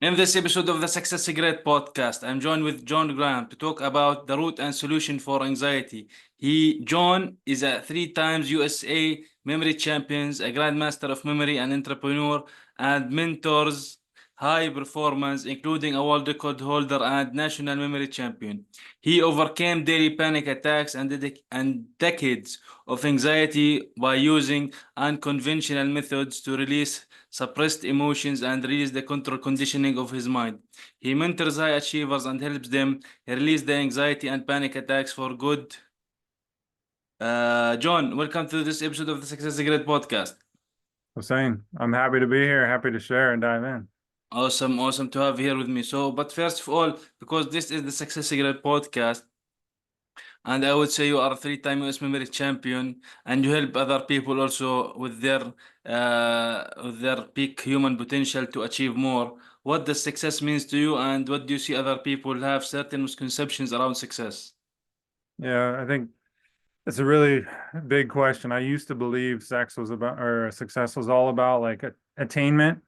In this episode of the Success Secret podcast, I'm joined with John Graham to talk about the root and solution for anxiety. John is a 3 times USA memory champions, a grandmaster of memory, an entrepreneur, and mentors high performance, including a world record holder and national memory champion. He overcame daily panic attacks and decades of anxiety by using unconventional methods to release suppressed emotions and release the control conditioning of his mind. He mentors high achievers and helps them release the anxiety and panic attacks for good. John, welcome to this episode of the Success Secret podcast. Hussein, I'm happy to be here, happy to share and dive in. Awesome to have you here with me. But first of all, because this is the Success Secret podcast, and I would say you are a 3 time US memory champion, and you help other people also with their peak human potential to achieve more. What does success means to you, and what do you see other people have certain misconceptions around success? Yeah, I think it's a really big question. I used to believe sex was about, or success was all about like attainment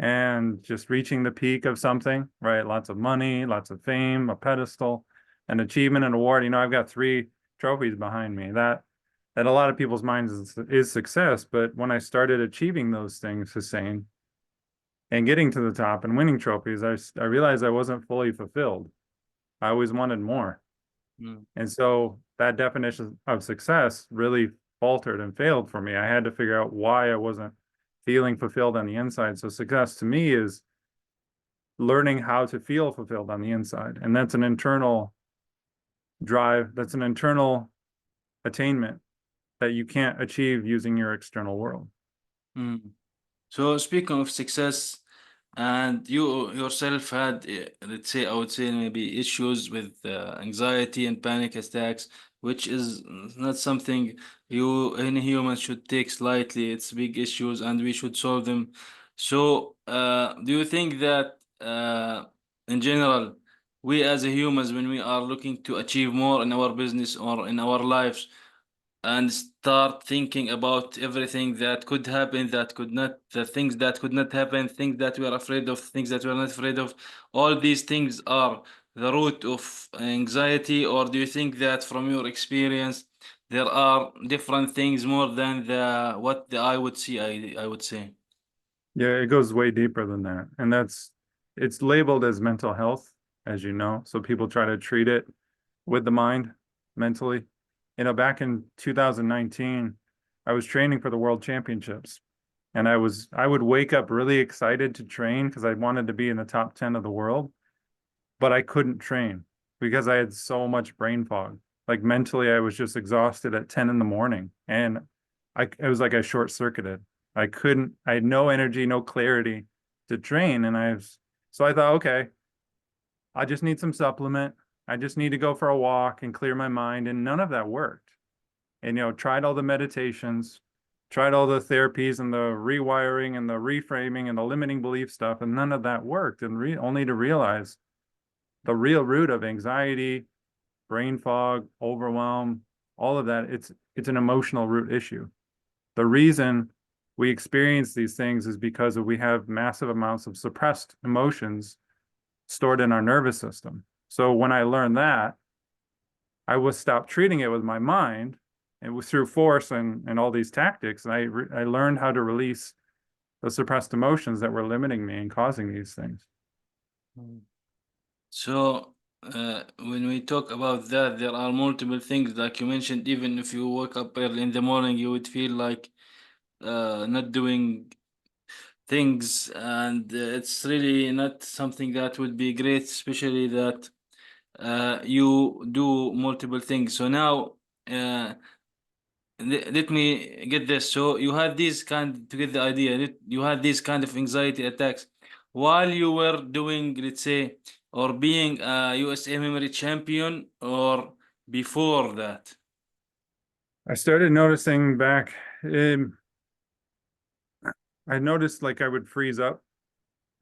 and just reaching the peak of something, right? Lots of money, lots of fame, a pedestal, an achievement, an award. I've got 3 trophies behind me. That a lot of people's minds is success. But when I started achieving those things, Hussein, and getting to the top and winning trophies, I realized I wasn't fully fulfilled. I always wanted more. Mm. And so that definition of success really faltered and failed for me. I had to figure out why I wasn't feeling fulfilled on the inside. So success to me is learning how to feel fulfilled on the inside. And that's an internal drive, that's an internal attainment that you can't achieve using your external world. Mm. So speaking of success, and you yourself had, let's say, I would say maybe issues with anxiety and panic attacks, which is not something any human should take slightly. It's big issues, and we should solve them. So, do you think that, in general, we as a humans, when we are looking to achieve more in our business or in our lives, and start thinking about everything that could happen, that could not, the things that could not happen, things that we are afraid of, things that we are not afraid of, all these things are the root of anxiety? Or do you think that from your experience there are different things more than the what the eye would see? I would say. Yeah, it goes way deeper than that. And it's labeled as mental health, as you know. So people try to treat it with the mind mentally. Back in 2019, I was training for the World Championships, and I would wake up really excited to train because I wanted to be in the top 10 of the world, but I couldn't train because I had so much brain fog. Like mentally, I was just exhausted at 10 in the morning, and it was like I short circuited. I had no energy, no clarity to train, so I thought, okay, I just need some supplement. I just need to go for a walk and clear my mind. And none of that worked. And, tried all the meditations, tried all the therapies and the rewiring and the reframing and the limiting belief stuff. And none of that worked. And only to realize the real root of anxiety, brain fog, overwhelm, all of that, it's an emotional root issue. The reason we experience these things is because we have massive amounts of suppressed emotions stored in our nervous system. So when I learned that, I was stopped treating it with my mind and was through force and all these tactics. And I learned how to release the suppressed emotions that were limiting me and causing these things. So, when we talk about that, there are multiple things, like you mentioned. Even if you wake up early in the morning, you would feel like not doing things, and it's really not something that would be great, especially that you do multiple things. So now, uh, let me get this. So you had these kind, to get the idea, you had these kind of anxiety attacks while you were doing, let's say, or being a USA memory champion, or before that? I started noticing I noticed like I would freeze up.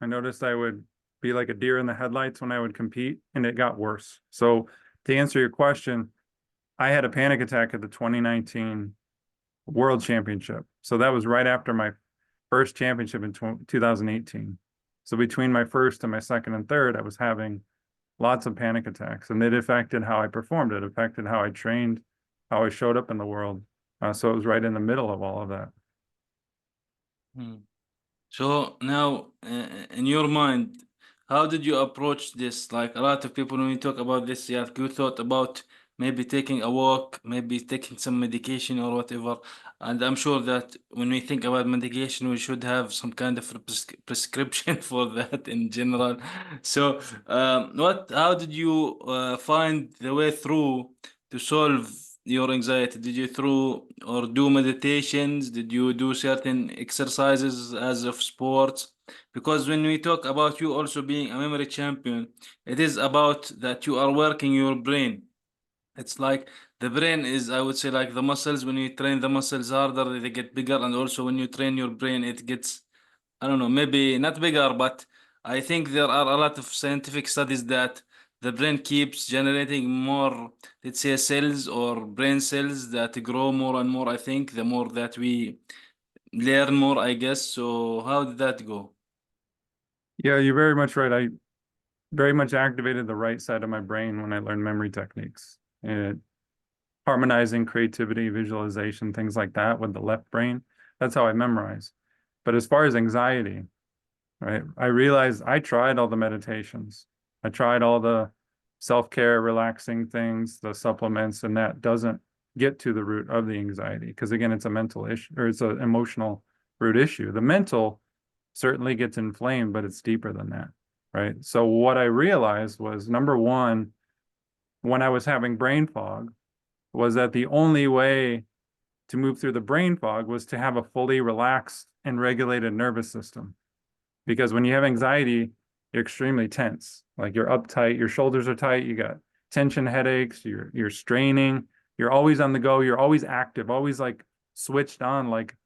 I noticed I would be like a deer in the headlights when I would compete, and it got worse. So to answer your question, I had a panic attack at the 2019 World Championship. So that was right after my first championship in 2018. So between my first and my second and third, I was having lots of panic attacks, and it affected how I performed. It affected how I trained, how I showed up in the world. So it was right in the middle of all of that. Hmm. So now, in your mind, how did you approach this? Like a lot of people, when we talk about this, yeah, you thought about maybe taking a walk, maybe taking some medication or whatever. And I'm sure that when we think about medication, we should have some kind of prescription for that in general. So, how did you find the way through to solve your anxiety? Did you through or do meditations? Did you do certain exercises as of sports? Because when we talk about you also being a memory champion, it is about that you are working your brain. It's like the brain is, I would say, like the muscles. When you train the muscles harder, they get bigger, and also when you train your brain, it gets, I don't know, maybe not bigger, but I think there are a lot of scientific studies that the brain keeps generating more, let's say, cells or brain cells that grow more and more. I think the more that we learn more, I guess. So how did that go? Yeah, you're very much right. I very much activated the right side of my brain when I learned memory techniques. And harmonizing creativity, visualization, things like that with the left brain. That's how I memorize. But as far as anxiety, right, I realized I tried all the meditations. I tried all the self-care, relaxing things, the supplements, and that doesn't get to the root of the anxiety. Because again, it's a mental issue or it's an emotional root issue. The mental certainly gets inflamed, but it's deeper than that, right? So what I realized was number one, when I was having brain fog, was that the only way to move through the brain fog was to have a fully relaxed and regulated nervous system. Because when you have anxiety, you're extremely tense. Like you're uptight, your shoulders are tight, you got tension headaches, you're straining, you're always on the go, you're always active, always like switched on. Like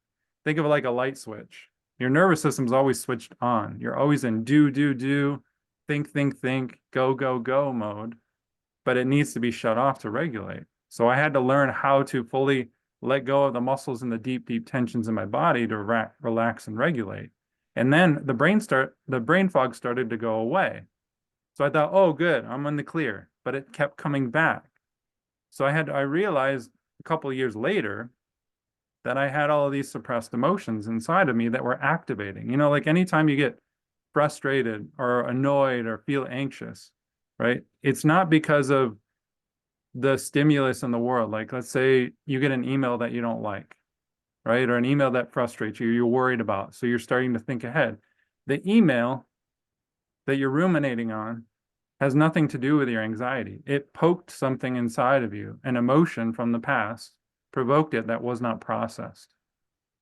think of it like a light switch. Your nervous system's always switched on. You're always in do, think, go mode, but it needs to be shut off to regulate. So I had to learn how to fully let go of the muscles and the deep tensions in my body to relax and regulate. And then the brain fog started to go away. So I thought, oh, good, I'm in the clear, but it kept coming back. So I realized a couple of years later that I had all of these suppressed emotions inside of me that were activating. You know, like anytime you get frustrated or annoyed or feel anxious, right? It's not because of the stimulus in the world. Like, let's say you get an email that you don't like, right? Or an email that frustrates you, you're worried about. So you're starting to think ahead. The email that you're ruminating on has nothing to do with your anxiety. It poked something inside of you, an emotion from the past, provoked it that was not processed.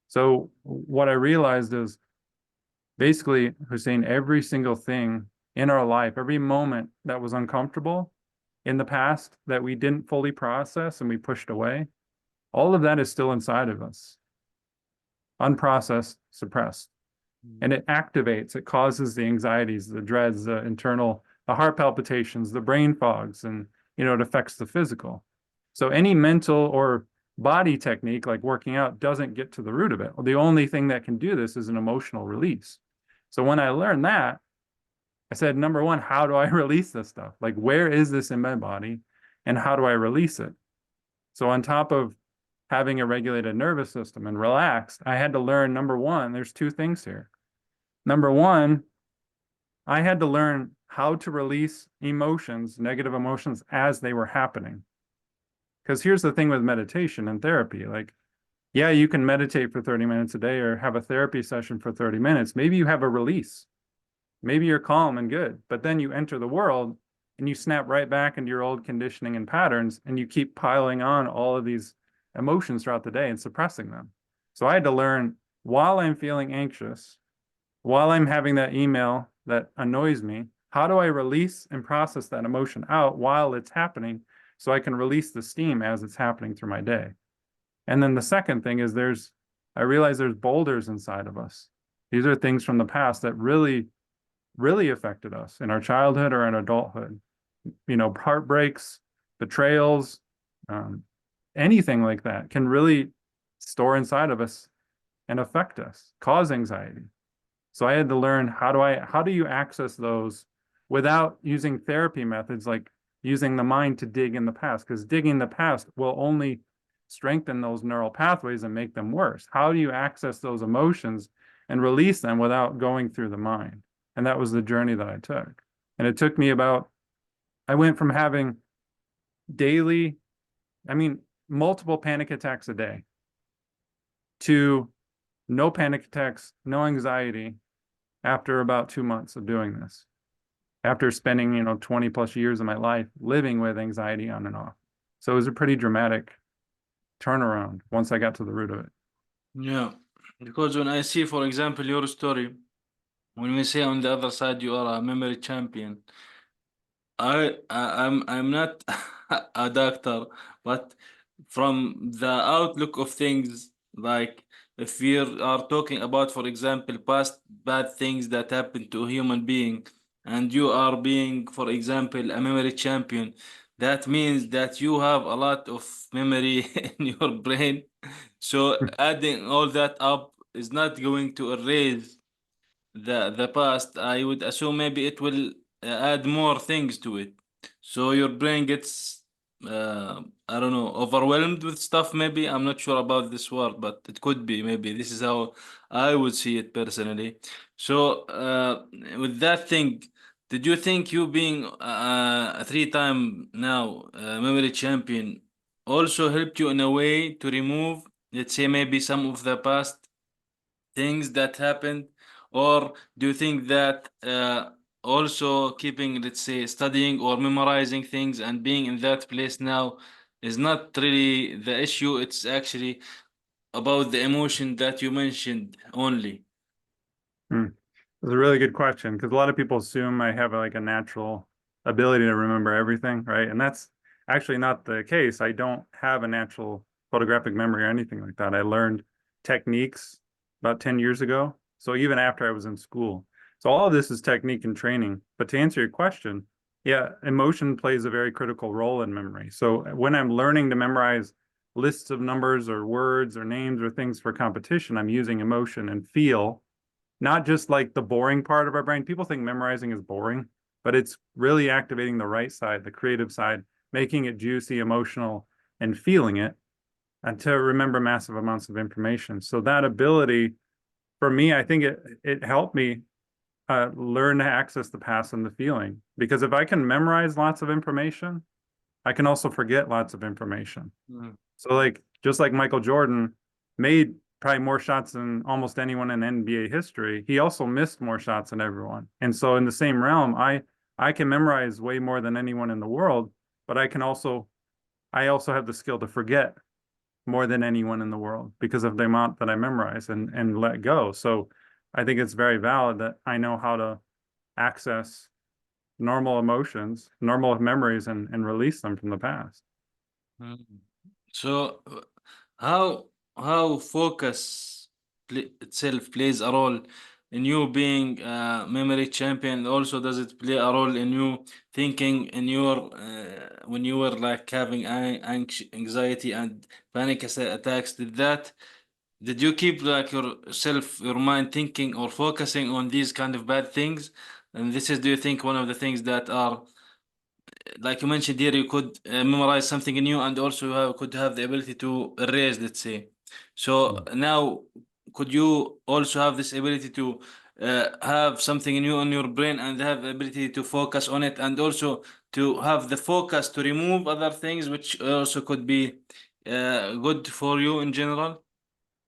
So what I realized is basically, Hussein, every single thing in our life, every moment that was uncomfortable in the past that we didn't fully process and we pushed away, all of that is still inside of us, unprocessed, suppressed. And it activates, it causes the anxieties, the dreads, the heart palpitations, the brain fogs, and it affects the physical. So any mental or body technique like working out doesn't get to the root of it. The only thing that can do this is an emotional release. So when I learned that, I said, number one, how do I release this stuff? Like, where is this in my body and how do I release it? So on top of having a regulated nervous system and relaxed, I had to learn, number one, there's two things here. Number one, I had to learn how to release emotions, negative emotions, as they were happening. Because here's the thing with meditation and therapy, like, yeah, you can meditate for 30 minutes a day or have a therapy session for 30 minutes. Maybe you have a release. Maybe you're calm and good, but then you enter the world and you snap right back into your old conditioning and patterns and you keep piling on all of these emotions throughout the day and suppressing them. So I had to learn while I'm feeling anxious, while I'm having that email that annoys me, how do I release and process that emotion out while it's happening so I can release the steam as it's happening through my day? And then the second thing is I realize there's boulders inside of us. These are things from the past that really affected us in our childhood or in adulthood. Heartbreaks, betrayals, um, anything like that can really store inside of us and affect us, cause anxiety. So I had to learn how do you access those without using therapy methods like using the mind to dig in the past, because digging the past will only strengthen those neural pathways and make them worse. How do you access those emotions and release them without going through the mind? And that was the journey that I took. And it took me I went from having daily, I mean, multiple panic attacks a day to no panic attacks, no anxiety after about 2 months of doing this. After spending, 20 plus years of my life living with anxiety on and off. So it was a pretty dramatic turnaround once I got to the root of it. Yeah, because when I see, for example, your story, when we say on the other side you are a memory champion, I'm not a doctor, but from the outlook of things, like if we are talking about, for example, past bad things that happen to a human being, and you are being, for example, a memory champion, that means that you have a lot of memory in your brain. So adding all that up is not going to erase the past. I would assume maybe it will add more things to it. So your brain gets I don't know, overwhelmed with stuff. Maybe I'm not sure about this word, but it could be. Maybe this is how I would see it personally. So with that thing, did you think you being a three-time now memory champion also helped you in a way to remove, let's say, maybe some of the past things that happened? Or do you think that also keeping, let's say, studying or memorizing things and being in that place now is not really the issue? It's actually about the emotion that you mentioned only. Hmm. That's a really good question because a lot of people assume I have like a natural ability to remember everything, right? And that's actually not the case. I don't have a natural photographic memory or anything like that. I learned techniques about 10 years ago. So even after I was in school. So all of this is technique and training. But to answer your question, yeah, emotion plays a very critical role in memory. So when I'm learning to memorize lists of numbers or words or names or things for competition, I'm using emotion and feel, not just like the boring part of our brain. People think memorizing is boring, but it's really activating the right side, the creative side, making it juicy, emotional, and feeling it, and to remember massive amounts of information. So that ability, for me, I think it helped me learn to access the past and the feeling. Because if I can memorize lots of information, I can also forget lots of information. Mm. So like just like Michael Jordan made probably more shots than almost anyone in NBA history, he also missed more shots than everyone. And so in the same realm, I can memorize way more than anyone in the world, but I also have the skill to forget more than anyone in the world because of the amount that I memorize and let go. So I think it's very valid that I know how to access normal emotions, normal memories, and release them from the past. Mm. So how how focus itself plays a role in you being a memory champion? Also, does it play a role in you thinking in your when you were like having anxiety and panic attacks? Did you keep like your mind thinking or focusing on these kind of bad things? And this is, do you think, one of the things that are, like you mentioned here, you could memorize something new, and also you could have the ability to erase, let's say. So now, could you also have this ability to have something new in your brain and have the ability to focus on it, and also to have the focus to remove other things, which also could be good for you in general?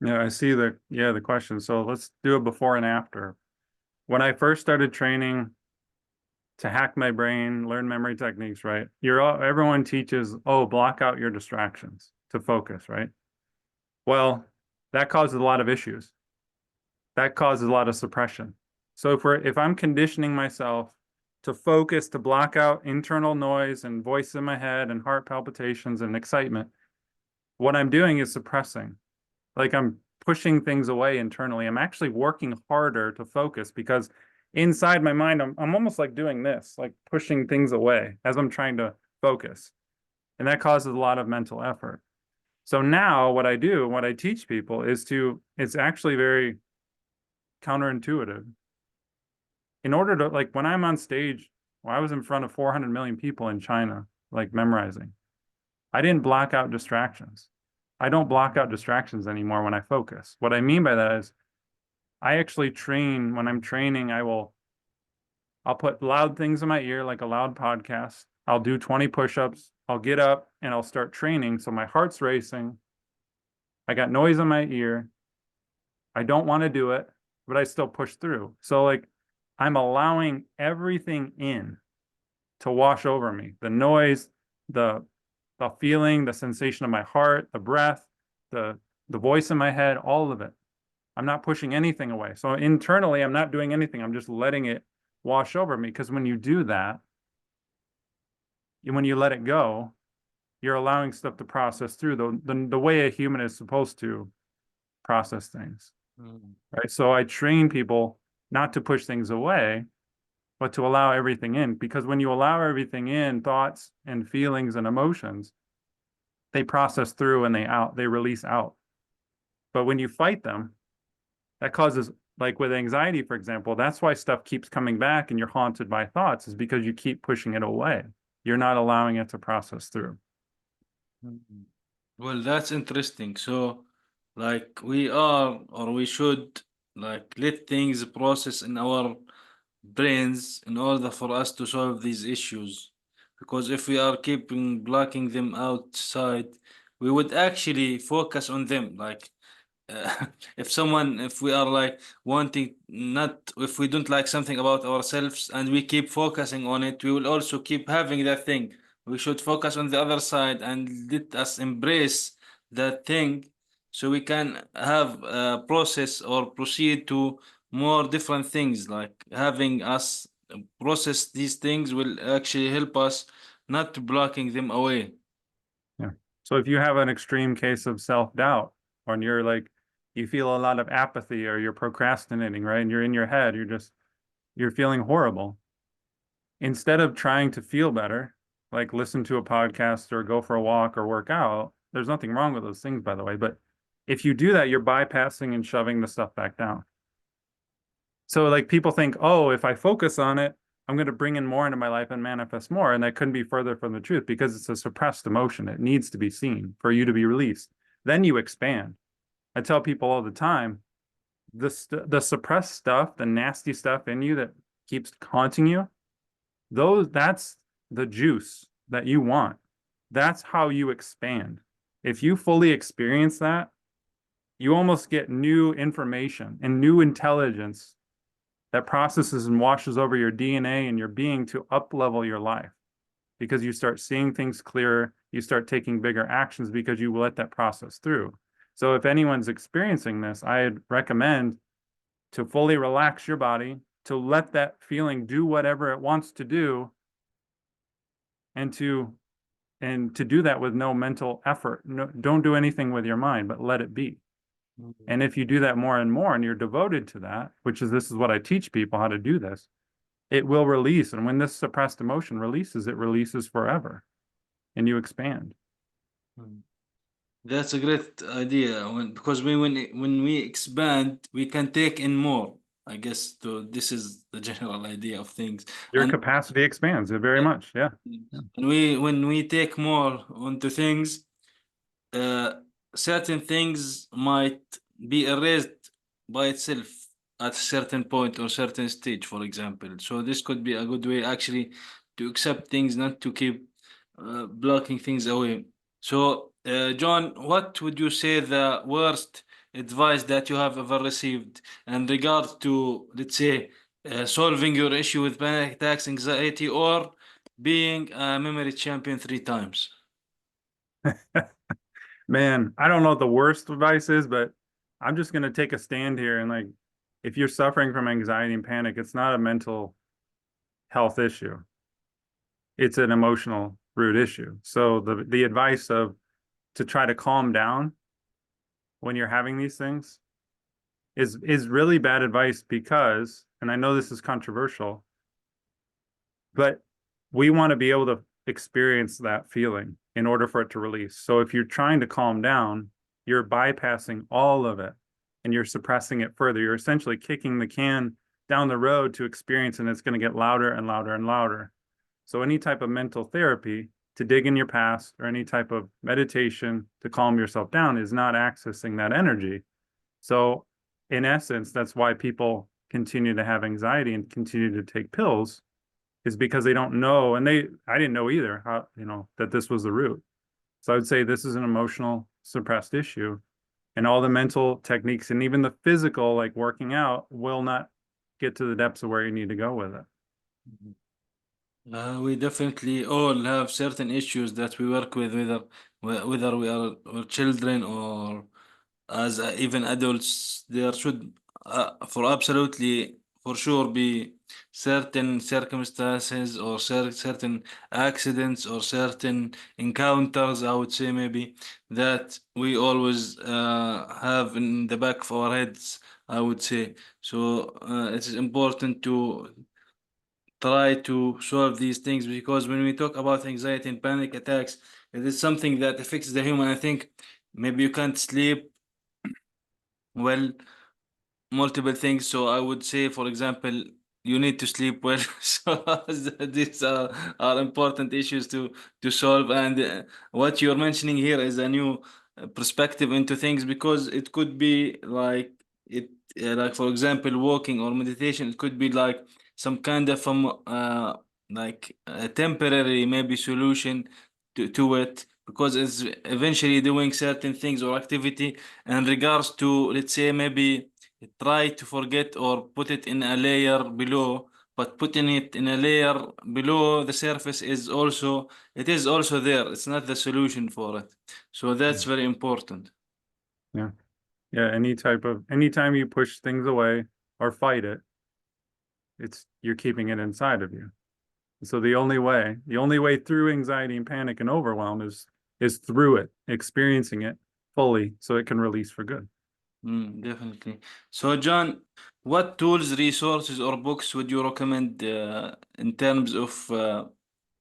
Yeah, I see the question. So let's do a before and after. When I first started training to hack my brain, learn memory techniques, right? Everyone teaches, oh, block out your distractions to focus, right? Well, that causes a lot of issues. That causes a lot of suppression. So if I'm conditioning myself to focus, to block out internal noise and voice in my head and heart palpitations and excitement, what I'm doing is suppressing. Like I'm pushing things away internally. I'm actually working harder to focus because inside my mind, I'm almost like doing this, like pushing things away as I'm trying to focus. And that causes a lot of mental effort. So now what I do, what I teach people is it's actually very counterintuitive. In order to, like, when I'm on stage, when I was in front of 400 million people in China, like memorizing, I didn't block out distractions. I don't block out distractions anymore when I focus. What I mean by that is I actually train. When I'm training, I'll put loud things in my ear, like a loud podcast. I'll do 20 push-ups. I'll get up and I'll start training. So my heart's racing. I got noise in my ear. I don't want to do it, but I still push through. So like I'm allowing everything in to wash over me. The noise, the the feeling, the sensation of my heart, the breath, the the voice in my head, all of it. I'm not pushing anything away. So internally, I'm not doing anything. I'm just letting it wash over me. Because when you do that, when you let it go, you're allowing stuff to process through the way a human is supposed to process things. Mm. Right. So I train people not to push things away, but to allow everything in. Because when you allow everything in, thoughts and feelings and emotions, they process through and they release out. But when you fight them, that causes, like with anxiety, for example, that's why stuff keeps coming back and you're haunted by thoughts, is because you keep pushing it away. You're not allowing it to process through. Mm. Well, that's interesting. So, like, we are, or we should, like, let things process in our brains in order for us to solve these issues. Because if we are keeping blocking them outside, we would actually focus on them. Like, uh, if we are like wanting not, if we don't like something about ourselves and we keep focusing on it, we will also keep having that thing. We should focus on the other side and let us embrace that thing so we can have a process or proceed to more different things. Like having us process these things will actually help us not blocking them away. Yeah. So if you have an extreme case of self-doubt, or you're like, you feel a lot of apathy, or you're procrastinating, right? And you're in your head, you're feeling horrible. Instead of trying to feel better, like listen to a podcast or go for a walk or work out, there's nothing wrong with those things, by the way. But if you do that, you're bypassing and shoving the stuff back down. So like people think, oh, if I focus on it, I'm going to bring in more into my life and manifest more. And that couldn't be further from the truth, because it's a suppressed emotion. It needs to be seen for you to be released. Then you expand. I tell people all the time, the suppressed stuff, the nasty stuff in you that keeps haunting you, that's the juice that you want. That's how you expand. If you fully experience that, you almost get new information and new intelligence that processes and washes over your DNA and your being to up level your life, because you start seeing things clearer. You start taking bigger actions because you let that process through. So if anyone's experiencing this, I'd recommend to fully relax your body, to let that feeling do whatever it wants to do, and to do that with no mental effort. No, don't do anything with your mind, but let it be. And if you do that more and more and you're devoted to that, this is what I teach people how to do this, it will release. And when this suppressed emotion releases, it releases forever and you expand. Mm. That's a great idea. Because when we expand, we can take in more. I guess this is the general idea of things. Your And capacity expands very yeah, much. Yeah. Yeah. when we take more onto things, uh, certain things might be erased by itself at a certain point or certain stage, for example. So this could be a good way actually to accept things, not to keep blocking things away. So, John, what would you say the worst advice that you have ever received in regard to, let's say, solving your issue with panic attacks, anxiety, or being a memory champion 3 times? Man, I don't know what the worst advice is, but I'm just going to take a stand here. And like, if you're suffering from anxiety and panic, it's not a mental health issue. It's an emotional root issue. So the advice of to try to calm down when you're having these things is really bad advice, because, and I know this is controversial, but we want to be able to experience that feeling in order for it to release. So if you're trying to calm down, you're bypassing all of it. and you're suppressing it further. You're essentially kicking the can down the road to experience, and it's going to get louder and louder and louder. So any type of mental therapy to dig in your past or any type of meditation to calm yourself down is not accessing that energy. So in essence, that's why people continue to have anxiety and continue to take pills, is because they don't know. And I didn't know either how, that this was the root. So I would say this is an emotional suppressed issue, and all the mental techniques and even the physical, like working out, will not get to the depths of where you need to go with it. We definitely all have certain issues that we work with, whether we are or children or as even adults. There should, for absolutely for sure, be certain circumstances or certain accidents or certain encounters, I would say maybe, that we always have in the back of our heads, I would say. So it is important to try to solve these things, because when we talk about anxiety and panic attacks, it is something that affects the human. I think maybe you can't sleep well, multiple things. So I would say, for example, you need to sleep well. So these are important issues to solve. And what you're mentioning here is a new perspective into things, because it could be like it, like for example, walking or meditation. It could be like some kind of like a temporary maybe solution to it, because it's eventually doing certain things or activity in regards to, let's say, maybe try to forget or put it in a layer below. But putting it in a layer below the surface is also, it is also there. It's not the solution for it. So that's very important. Yeah. Yeah. Anytime you push things away or fight it, you're keeping it inside of you. So the only way through anxiety and panic and overwhelm is through it, experiencing it fully so it can release for good. Definitely. So, John, what tools, resources, or books would you recommend in terms of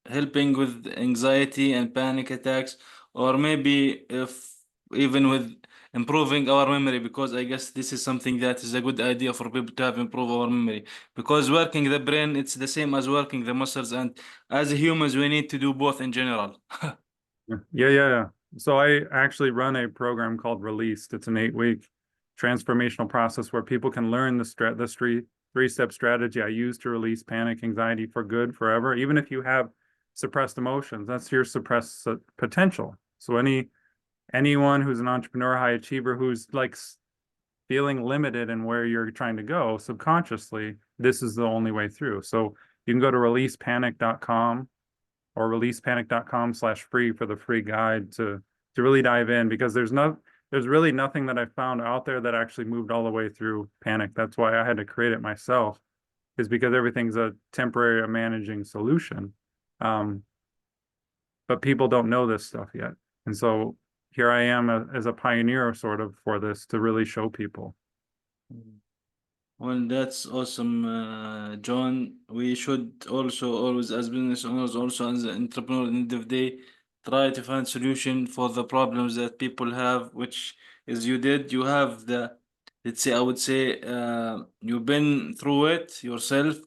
helping with anxiety and panic attacks, or maybe if even with improving our memory? Because I guess this is something that is a good idea for people to have improve our memory, because working the brain, it's the same as working the muscles, and as humans we need to do both in general. Yeah. So I actually run a program called Released. It's an 8-week transformational process where people can learn the three-step strategy I use to release panic, anxiety for good forever. Even if you have suppressed emotions, that's your suppressed potential. So anyone who's an entrepreneur, high achiever, who's like feeling limited in where you're trying to go subconsciously, this is the only way through. So you can go to releasepanic.com or releasepanic.com/free for the free guide to really dive in, because there's really nothing that I found out there that actually moved all the way through panic. That's why I had to create it myself, is because everything's a temporary managing solution. But people don't know this stuff yet. And so here I am as a pioneer sort of for this to really show people. Well, that's awesome, John. We should also always, as business owners, also as an entrepreneur, at the end of the day, try to find solution for the problems that people have, which is you did. You have the, let's say, I would say, you've been through it yourself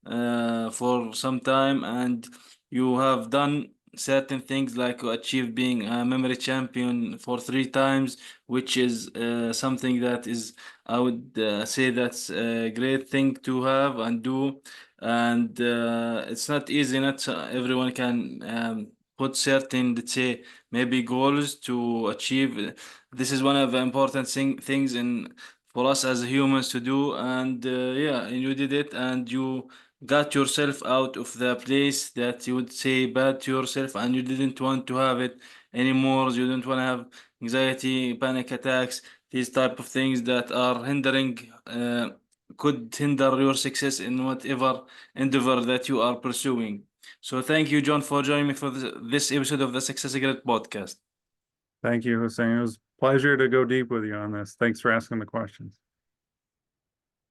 for some time, and you have done certain things like you achieve being a memory champion for 3 times, which is something that is, I would say, that's a great thing to have and do. And it's not easy. Not everyone can put certain, let's say, maybe goals to achieve. This is one of the important things in for us as humans to do. And yeah, and you did it, and you got yourself out of the place that you would say bad to yourself, and you didn't want to have it anymore. You didn't want to have anxiety, panic attacks, these type of things that are hindering, could hinder your success in whatever endeavor that you are pursuing. So thank you, John, for joining me for this episode of the Success Secret podcast. Thank you, Hussein. It was a pleasure to go deep with you on this. Thanks for asking the questions.